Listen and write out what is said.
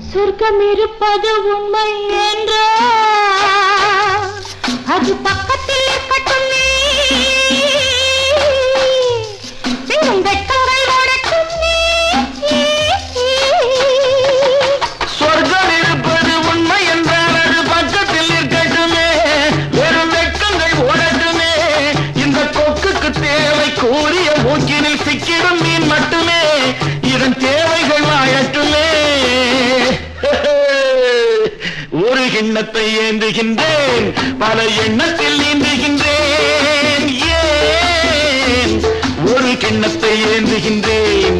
சொர்க்கம் இருப்பது உண்மை என்றால் அது பக்கத்தில் இருக்கட்டும் வெட்டங்கள் ஓடட்டும் சொர்க்கம் இருப்பது உண்மை என்றால் அது பக்கத்தில் இருக்கட்டுமே வெறும் வெட்டங்கள் ஓடட்டுமே இந்த கொக்குக்கு தேவை கூறிய மூக்கினில் சிக்கிடும் மீன் மட்டுமே இதன் தேவைகள் வாழட்டுமே ஒரு எண்ணத்தை ஏந்துகின்றேன் பல எண்ணத்தில் நீந்துகின்றேன் ஏன் ஒரு கிண்ணத்தை ஏந்துகின்றேன்